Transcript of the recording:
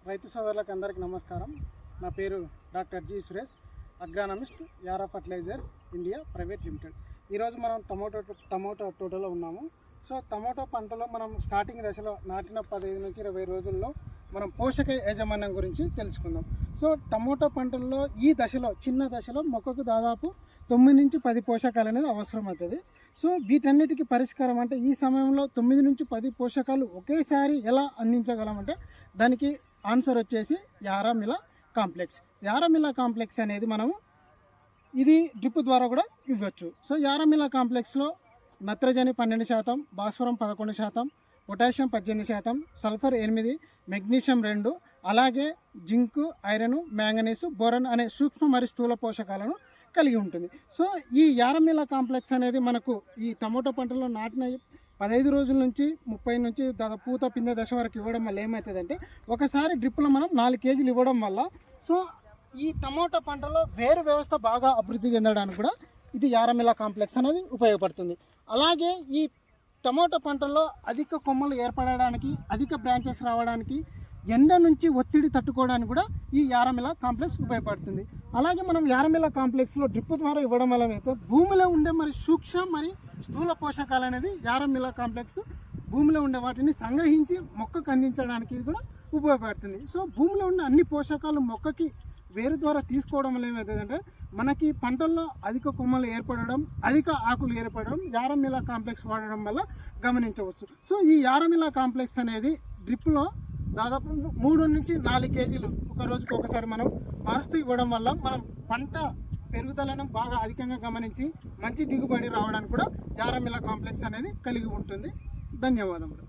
రైతు సోదరులకు అందరికీ నమస్కారం. నా పేరు డాక్టర్ జి సురేష్, అగ్రానమిస్ట్, యారా ఫర్టిలైజర్స్ ఇండియా ప్రైవేట్ లిమిటెడ్. ఈరోజు మనం టమోటో తోటలో ఉన్నాము. సో టమోటో పంటలో మనం స్టార్టింగ్ దశలో నాటిన 15 నుంచి 20 రోజుల్లో మనం పోషక యాజమాన్యం గురించి తెలుసుకుందాం. సో టమోటో పంటల్లో ఈ దశలో చిన్న దశలో మొక్కకు దాదాపు 9 నుంచి 10 పోషకాలు అనేది అవసరం అవుతుంది. సో వీటన్నిటికీ పరిష్కారం అంటే ఈ సమయంలో 9 నుంచి 10 పోషకాలు ఒకేసారి ఎలా అందించగలమంటే దానికి ఆన్సర్ వచ్చేసి యారామిలా కాంప్లెక్స్. యారామిలా కాంప్లెక్స్ అనేది మనము ఇది డ్రిప్ ద్వారా కూడా ఇవ్వచ్చు. సో యారామిలా కాంప్లెక్స్లో నత్రజని 12%, భాస్వరం 11%, పొటాషియం 18%, సల్ఫర్ 8, మెగ్నీషియం 2, అలాగే జింక్, ఐరన్, మ్యాంగనీసు, బోరన్ అనే సూక్ష్మ మరియు స్థూల పోషకాలను కలిగి ఉంటుంది. సో ఈ యారామిలా కాంప్లెక్స్ అనేది మనకు ఈ టమోటో పంటలో నాటిన 15 రోజుల నుంచి 30 నుంచి దాదాపు పూత పిందె దశ వరకు ఇవ్వడం వల్ల ఏమవుతుందంటే ఒకసారి డ్రిప్లో మనం 4 కేజీలు ఇవ్వడం వల్ల సో ఈ టమోటా పంటలో వేరు వ్యవస్థ బాగా అభివృద్ధి చెందడానికి కూడా ఇది యారామిలా కాంప్లెక్స్ అనేది ఉపయోగపడుతుంది. అలాగే ఈ టమోటా పంటల్లో అధిక కొమ్మలు ఏర్పడడానికి, అధిక బ్రాంచెస్ రావడానికి, ఎండ నుంచి ఒత్తిడి తట్టుకోవడానికి కూడా ఈ యారామిలా కాంప్లెక్స్ ఉపయోగపడుతుంది. అలాగే మనం యారామిలా కాంప్లెక్స్లో డ్రిప్ ద్వారా ఇవ్వడం వల్ల అయితే భూమిలో ఉండే మరి సూక్ష్మ మరి స్థూల పోషకాలు అనేది యారామిలా కాంప్లెక్స్ భూమిలో ఉండే వాటిని సంగ్రహించి మొక్కకు అందించడానికి ఇది కూడా ఉపయోగపడుతుంది. సో భూమిలో ఉన్న అన్ని పోషకాలు మొక్కకి వేరు ద్వారా తీసుకోవడం వల్ల ఏమవుతుందంటే మనకి పంటల్లో అధిక కొమ్మలు ఏర్పడడం, అధిక ఆకులు ఏర్పడడం యారామిలా కాంప్లెక్స్ వాడడం వల్ల గమనించవచ్చు. సో ఈ యారామిలా కాంప్లెక్స్ అనేది డ్రిప్లో దాదాపు 3 నుంచి 4 కేజీలు ఒక రోజుకి ఒకసారి మనం మారుస్తూ ఇవ్వడం వల్ల మనం పంట పెరుగుదలను బాగా అధికంగా గమనించి మంచి దిగుబడి రావడానికి కూడా యారామిలా కాంప్లెక్స్ అనేది కలిగి ఉంటుంది. ధన్యవాదములు.